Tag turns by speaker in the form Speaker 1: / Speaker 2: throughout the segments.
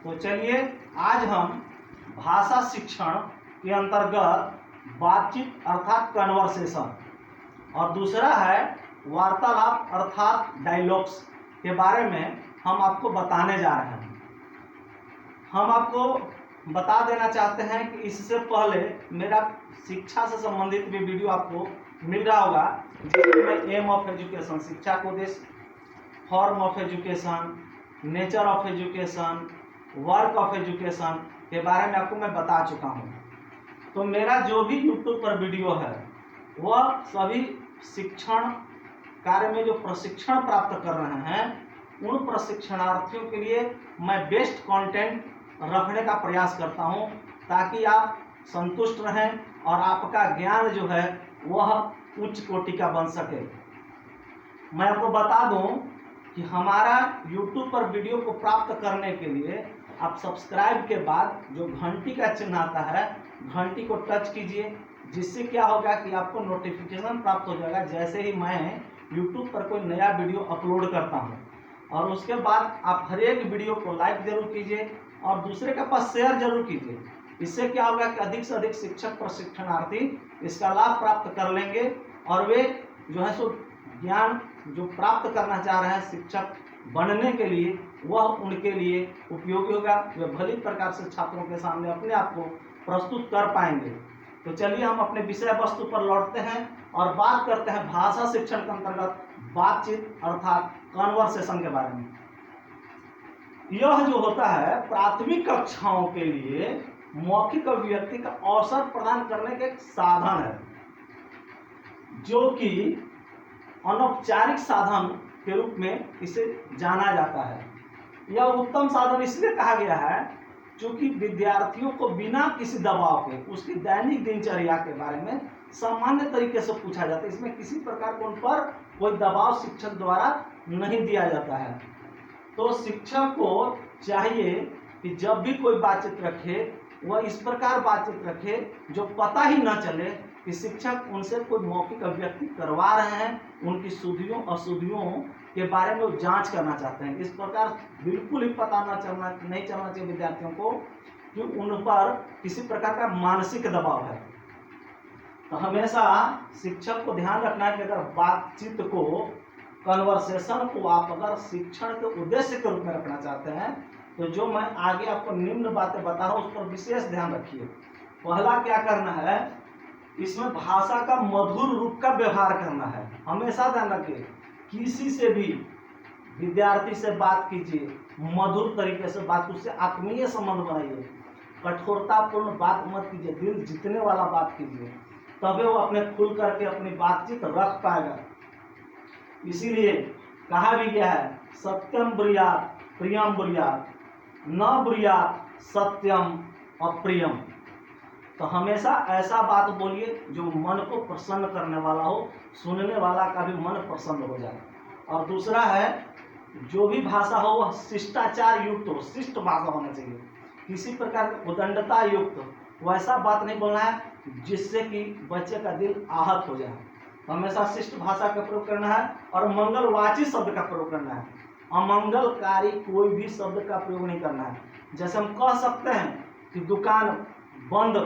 Speaker 1: तो चलिए आज हम भाषा शिक्षण के अंतर्गत बातचीत अर्थात कन्वर्सेशन और दूसरा है वार्तालाप अर्थात डायलॉग्स के बारे में हम आपको बताने जा रहे हैं। हम आपको बता देना चाहते हैं कि इससे पहले मेरा शिक्षा से संबंधित भी वीडियो आपको मिल रहा होगा, जिसमें एम ऑफ एजुकेशन, शिक्षा को उद्देश्य, form of education, nature of education, work of education के बारे में आपको मैं बता चुका हूँ। तो मेरा जो भी यूट्यूब पर वीडियो है वह सभी शिक्षण कार्य में जो प्रशिक्षण प्राप्त कर रहे हैं उन प्रशिक्षणार्थियों के लिए मैं बेस्ट कंटेंट रखने का प्रयास करता हूं, ताकि आप संतुष्ट रहें और आपका ज्ञान जो है वह उच्च कोटि का बन सके। मैं आपको बता दूं कि हमारा YouTube पर वीडियो को प्राप्त करने के लिए आप सब्सक्राइब के बाद जो घंटी का चिन्ह आता है, घंटी को टच कीजिए, जिससे क्या होगा कि आपको नोटिफिकेशन प्राप्त हो जाएगा जैसे ही मैं YouTube पर कोई नया वीडियो अपलोड करता हूं। और उसके बाद आप हर एक वीडियो को लाइक जरूर कीजिए और दूसरे के पास शेयर जरूर कीजिए। इससे क्या होगा कि अधिक से अधिक शिक्षक प्रशिक्षणार्थी इसका लाभ प्राप्त कर लेंगे और वे जो है सो ज्ञान जो प्राप्त करना चाह रहे हैं शिक्षक बनने के लिए, वह उनके लिए उपयोगी होगा। वे भली प्रकार से छात्रों के सामने अपने आप को प्रस्तुत कर पाएंगे। तो चलिए हम अपने विषय वस्तु पर लौटते हैं और बात करते हैं भाषा शिक्षण के अंतर्गत बातचीत अर्थात कन्वर्सेशन के बारे में। यह जो होता है प्राथमिक कक्षाओं के लिए मौखिक अभिव्यक्ति का अवसर प्रदान करने का एक साधन है, जो कि अनौपचारिक साधन के रूप में इसे जाना जाता है। यह उत्तम साधन इसलिए कहा गया है क्योंकि विद्यार्थियों को बिना किसी दबाव के उसकी दैनिक दिनचर्या के बारे में सामान्य तरीके से पूछा जाता है। इसमें किसी प्रकार को उन पर कोई दबाव शिक्षक द्वारा नहीं दिया जाता है। तो शिक्षक को चाहिए कि जब भी कोई बातचीत रखे वह इस प्रकार बातचीत रखे जो पता ही न चले कि शिक्षक उनसे कोई मौखिक अभिव्यक्ति करवा रहे हैं, उनकी शुद्धियों अशुद्धियों के बारे में वो जांच करना चाहते हैं। इस प्रकार बिल्कुल ही पता नहीं चलना चाहिए विद्यार्थियों को कि उन पर किसी प्रकार का मानसिक दबाव है। तो हमेशा शिक्षक को ध्यान रखना है कि अगर बातचीत को, कन्वर्सेशन को आप अगर शिक्षण के उद्देश्य के रूप में रखना चाहते हैं तो जो मैं आगे आपको निम्न बातें बता रहा हूँ उस पर विशेष ध्यान रखिए। पहला क्या करना है, इसमें भाषा का मधुर रूप का व्यवहार करना है। हमेशा ध्यान रखिए, किसी से भी विद्यार्थी से बात कीजिए, मधुर तरीके से बात, उससे आत्मीय संबंध बनाइए, कठोरतापूर्ण बात मत कीजिए, दिल जीतने वाला बात कीजिए, तभी वो अपने खुल करके अपनी बातचीत रख पाएगा। इसीलिए कहा भी गया है, सत्यम ब्रूयात् प्रियम ब्रूयात्, न ब्रूयात् सत्यम अप्रियम। तो हमेशा ऐसा बात बोलिए जो मन को प्रसन्न करने वाला हो, सुनने वाला का भी मन प्रसन्न हो जाए। और दूसरा है, जो भी भाषा हो वह शिष्टाचार युक्त हो, शिष्ट भाषा होना चाहिए, किसी प्रकार की उदंडता युक्त, वैसा बात नहीं बोलना है जिससे कि बच्चे का दिल आहत हो जाए। हमेशा शिष्ट भाषा का प्रयोग करना है और मंगलवाची शब्द का प्रयोग करना है। अमंगलकारी कोई भी शब्द का प्रयोग नहीं करना है। जैसे हम कह सकते हैं कि दुकान बंद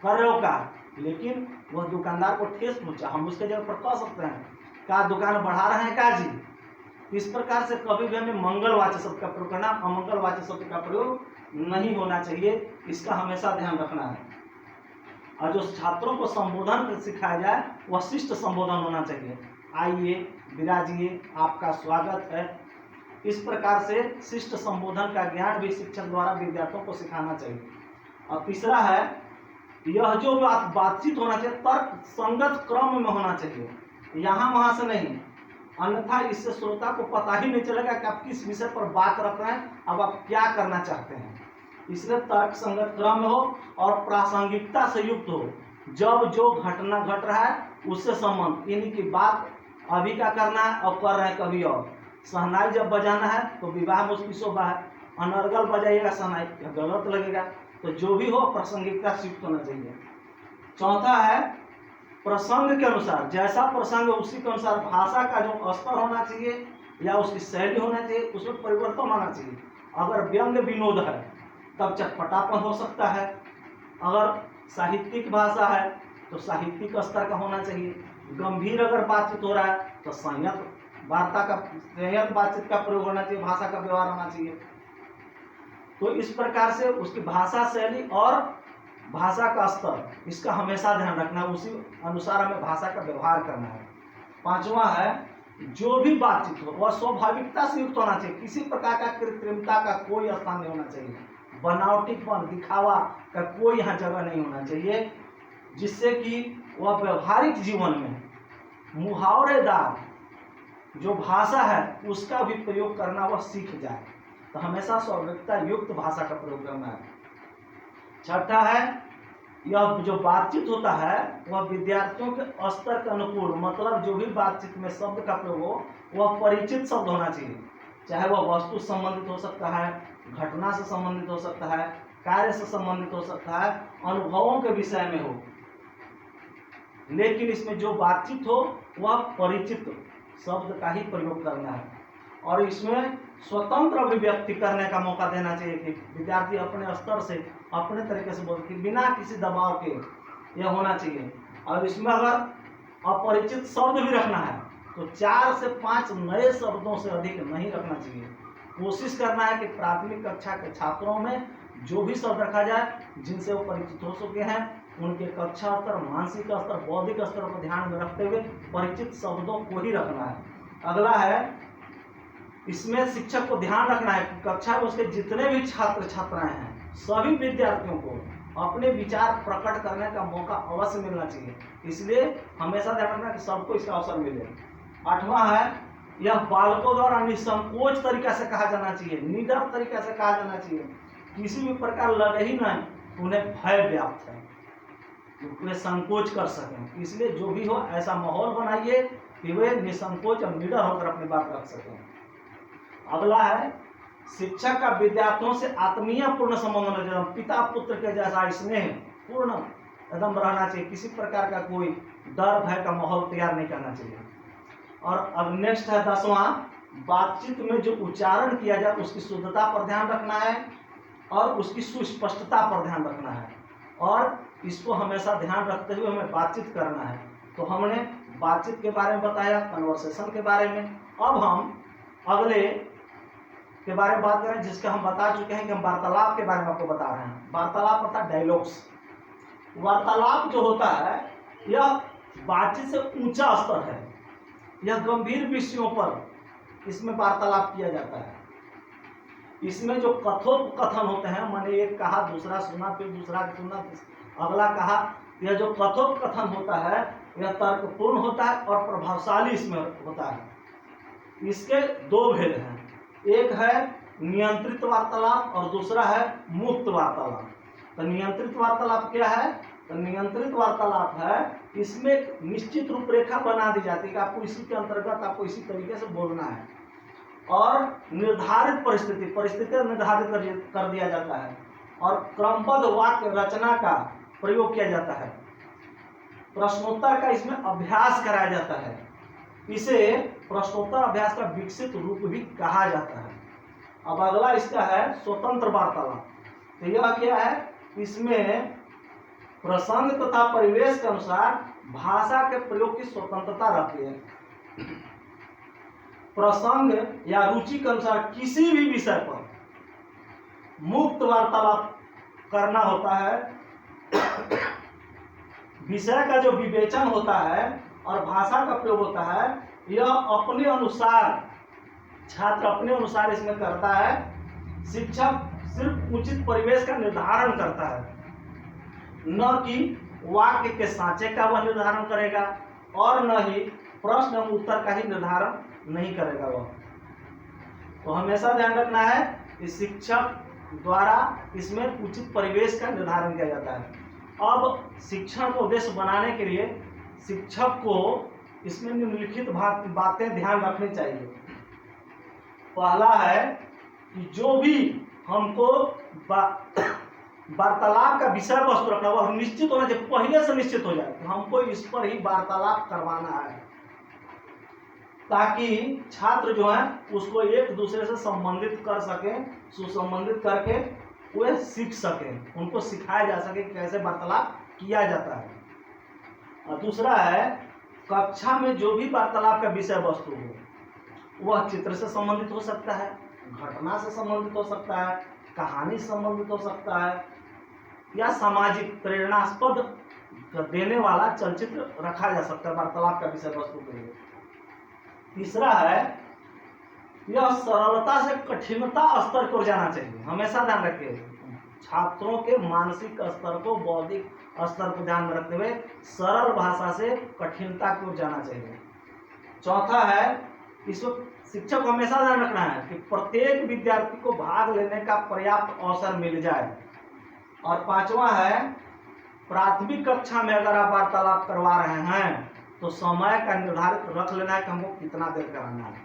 Speaker 1: कर रहे हो का, लेकिन वह दुकानदार को ठेस पहुंचा, हम उसके जगह पर कह सकते हैं का दुकान बढ़ा रहे हैं का जी। इस प्रकार से कभी भी हमें मंगलवाची शब्द का प्रयोग करना, अमंगलवाची शब्द का प्रयोग नहीं होना चाहिए। इसका हमेशा ध्यान रखना है। और जो छात्रों को संबोधन सिखाया जाए वह शिष्ट संबोधन होना चाहिए। आइए, विराजिए, आपका स्वागत है। इस प्रकार से शिष्ट संबोधन का ज्ञान भी शिक्षक द्वारा विद्यार्थियों को सिखाना चाहिए। और तीसरा है, यह जो बातचीत होना चाहिए तर्क संगत क्रम में होना चाहिए, यहाँ वहाँ से नहीं, अन्यथा इससे श्रोता को पता ही नहीं चलेगा कि आप किस विषय पर बात रख रहे हैं, अब आप क्या करना चाहते हैं। इसलिए तर्क संगत क्रम में हो और प्रासंगिकता से युक्त हो। जब जो घटना घट रहा है उससे संबंध, यानी कि बात अभी का करना है और कर रहे हैं कभी और। शहनाई जब बजाना है तो विवाह में उसकी शोभा है, अनर्गल बजाइएगा शहनाई गलत लगेगा। तो जो भी हो प्रासंगिकता से युक्त होना चाहिए। चौथा है, प्रसंग के अनुसार, जैसा प्रसंग है उसी के अनुसार भाषा का जो स्तर होना चाहिए या उसकी शैली होना चाहिए, उसमें परिवर्तन होना चाहिए। अगर व्यंग्य विनोद है तब चटपटापन हो सकता है। अगर साहित्यिक भाषा है तो साहित्यिक स्तर का होना चाहिए। गंभीर अगर बातचीत हो रहा है तो संयत बातचीत का प्रयोग होना चाहिए, भाषा का व्यवहार होना चाहिए। तो इस प्रकार से उसकी भाषा शैली और भाषा का स्तर इसका हमेशा ध्यान रखना है, उसी अनुसार हमें भाषा का व्यवहार करना है। पांचवा है, जो भी बातचीत हो वह स्वाभाविकता से युक्त होना चाहिए, किसी प्रकार का कृत्रिमता का कोई स्थान नहीं होना चाहिए, बनावटीपन दिखावा का कोई यहाँ जगह नहीं होना चाहिए, जिससे कि वह व्यवहारिक जीवन में मुहावरेदार जो भाषा है उसका भी प्रयोग करना वह सीख जाए। तो हमेशा स्वाभाविकता युक्त भाषा का प्रयोग करना है। छठा है, यह जो बातचीत होता है वह विद्यार्थियों के स्तर के अनुकूल, मतलब जो भी बातचीत में शब्द का प्रयोग हो वह परिचित शब्द होना चाहिए, चाहे वह वस्तु से संबंधित हो सकता है, घटना से संबंधित हो सकता है, कार्य से संबंधित हो सकता है, अनुभवों के विषय में हो, लेकिन इसमें जो बातचीत हो वह परिचित शब्द का ही प्रयोग करना है। और इसमें स्वतंत्र अभिव्यक्ति करने का मौका देना चाहिए कि विद्यार्थी अपने स्तर से अपने तरीके से बोले कि बिना किसी दबाव के यह होना चाहिए। और इसमें अगर अपरिचित शब्द भी रखना है तो 4 से 5 नए शब्दों से अधिक नहीं रखना चाहिए। कोशिश करना है कि प्राथमिक कक्षा के छात्रों में जो भी शब्द रखा जाए जिनसे वो परिचित हो चुके हैं, उनके कक्षा स्तर, मानसिक स्तर, बौद्धिक स्तर को ध्यान में रखते हुए परिचित शब्दों को ही रखना है। अगला है, इसमें शिक्षक को ध्यान रखना है कि कक्षा में उसके जितने भी छात्र छात्राएं हैं सभी विद्यार्थियों को अपने विचार प्रकट करने का मौका अवश्य मिलना चाहिए, इसलिए हमेशा ध्यान रखना कि सबको इसका अवसर मिले। 8वां है, यह बालकों द्वारा निसंकोच तरीका से कहा जाना चाहिए, निडर तरीका से कहा जाना चाहिए, किसी भी प्रकार लगे ही नहीं उन्हें भय व्याप्त है, वे संकोच कर सकें। इसलिए जो भी हो ऐसा माहौल बनाइए कि वे निसंकोच और निडर होकर अपनी बात रख सकें। अगला है, शिक्षक का विद्यार्थियों से आत्मीय पूर्ण संबंध होना चाहिए, पिता पुत्र के जैसा स्नेह पूर्ण एकदम रहना चाहिए, किसी प्रकार का कोई डर भय का माहौल तैयार नहीं करना चाहिए। और अब नेक्स्ट है 10वां, बातचीत में जो उच्चारण किया जाए उसकी शुद्धता पर ध्यान रखना है और उसकी सुस्पष्टता पर ध्यान रखना है, और इसको हमेशा ध्यान रखते हुए हमें बातचीत करना है। तो हमने बातचीत के बारे में बताया, कन्वर्सेशन के बारे में। अब हम अगले के बारे में बात करें जिसके हम बता चुके हैं कि हम वार्तालाप के बारे में आपको बता रहे हैं। वार्तालाप अर्थात डायलॉग्स। वार्तालाप जो होता है यह बातचीत से ऊंचा स्तर है, यह गंभीर विषयों पर इसमें वार्तालाप किया जाता है। इसमें जो कथोपकथन होते हैं, मैंने एक कहा दूसरा सुना फिर दूसरा सुना अगला कहा, यह जो कथोपकथन होता है यह तर्कपूर्ण होता है और प्रभावशाली इसमें होता है। इसके 2 भेद हैं, एक है नियंत्रित वार्तालाप और दूसरा है मुक्त वार्तालाप। तो नियंत्रित वार्तालाप क्या है? तो नियंत्रित वार्तालाप है इसमें निश्चित रूपरेखा बना दी जाती है कि आपको इसी के अंतर्गत आपको इसी तरीके से बोलना है, और निर्धारित परिस्थिति निर्धारित कर दिया जाता है, और क्रमबद्ध वाक्य रचना का प्रयोग किया जाता है, प्रश्नोत्तर का इसमें अभ्यास कराया जाता है। इसे प्रश्नोत्तर अभ्यास का विकसित रूप भी कहा जाता है। अब अगला इसका है स्वतंत्र वार्तालाप। तो यह क्या है? इसमें प्रसंग तथा परिवेश के अनुसार भाषा के प्रयोग की स्वतंत्रता रहती है। प्रसंग या रुचि के अनुसार किसी भी विषय पर मुक्त वार्तालाप करना होता है। विषय का जो विवेचन होता है और भाषा का प्रयोग होता है, यह अपने अनुसार छात्र अपने अनुसार इसमें करता है। शिक्षक सिर्फ उचित परिवेश का निर्धारण करता है, न कि वाक्य के सांचे का वह निर्धारण करेगा और न ही प्रश्न एवं उत्तर का ही निर्धारण नहीं करेगा वह। तो हमेशा ध्यान रखना है कि शिक्षक द्वारा इसमें उचित परिवेश का निर्धारण किया जाता है। अब शिक्षण को उद्देश्य बनाने के लिए शिक्षक को इसमें निम्नलिखित बातें ध्यान रखनी चाहिए। पहला है कि जो भी हमको वार्तालाप का विषय वस्तु रखना वह निश्चित होना चाहिए, पहले से निश्चित हो जाए कि हमको इस पर ही वार्तालाप करवाना है। ताकि छात्र जो है उसको एक दूसरे से संबंधित कर सके, सुसंबंधित करके वे सीख सके, उनको सिखाया जा सके कैसे वार्तालाप किया जाता है। और दूसरा है कक्षा में जो भी वार्तालाप का विषय वस्तु हो वह चित्र से संबंधित हो सकता है, घटना से संबंधित हो सकता है, कहानी से संबंधित हो सकता है, या सामाजिक प्रेरणास्पद देने वाला चलचित्र रखा जा सकता है वार्तालाप का विषय वस्तु के लिए। तीसरा है यह सरलता से कठिनता स्तर को जाना चाहिए। हमेशा ध्यान रखिए छात्रों के मानसिक स्तर को, बौद्धिक स्तर को ध्यान में रखते हुए सरल भाषा से कठिनता को जाना चाहिए। चौथा है इसमें शिक्षक को हमेशा ध्यान रखना है कि प्रत्येक विद्यार्थी को भाग लेने का पर्याप्त अवसर मिल जाए। और पांचवा है प्राथमिक कक्षा में अगर आप वार्तालाप करवा रहे हैं तो समय का निर्धारित रख लेना है कि हमको कितना देर कराना है।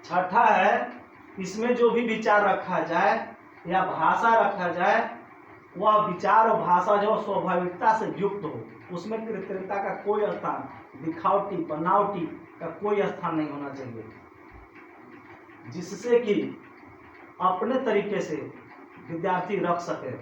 Speaker 1: छठा है इसमें जो भी विचार रखा जाए या भाषा रखा जाए वह विचार और भाषा जो स्वाभाविकता से युक्त हो, उसमें कृत्रिमता का कोई स्थान, दिखावटी बनावटी का कोई स्थान नहीं होना चाहिए, जिससे कि अपने तरीके से विद्यार्थी रख सके।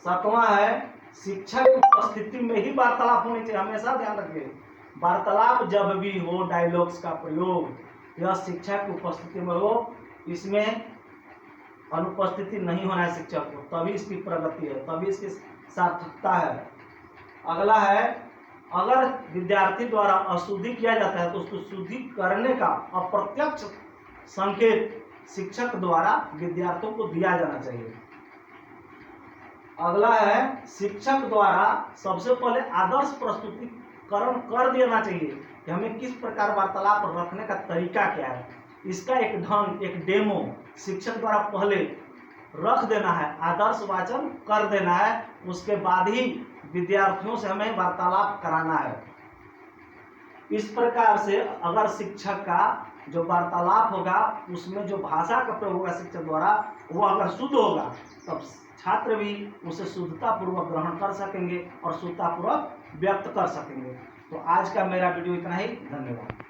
Speaker 1: सातवां है शिक्षक की उपस्थिति में ही वार्तालाप होनी चाहिए। हमेशा ध्यान रखिए वार्तालाप जब भी हो डायलॉग्स का प्रयोग यह शिक्षक की उपस्थिति में हो, इसमें अनुपस्थिति नहीं होना है शिक्षक को, तभी इसकी प्रगति है, तभी इसकी सार्थकता है। अगला है अगर विद्यार्थी द्वारा अशुद्धि किया जाता है तो उसको शुद्धि करने का अप्रत्यक्ष संकेत शिक्षक द्वारा विद्यार्थियों को दिया जाना चाहिए। अगला है शिक्षक द्वारा सबसे पहले आदर्श प्रस्तुतिकरण कर देना चाहिए कि हमें किस प्रकार वार्तालाप रखने का तरीका क्या है। इसका एक ढंग, एक डेमो शिक्षक द्वारा पहले रख देना है, आदर्श वाचन कर देना है, उसके बाद ही विद्यार्थियों से हमें वार्तालाप कराना है। इस प्रकार से अगर शिक्षक का जो वार्तालाप होगा उसमें जो भाषा का प्रयोग होगा शिक्षक द्वारा वो अगर शुद्ध होगा तब छात्र भी उसे शुद्धतापूर्वक ग्रहण कर सकेंगे और शुद्धतापूर्वक व्यक्त कर सकेंगे। तो आज का मेरा वीडियो इतना ही, धन्यवाद।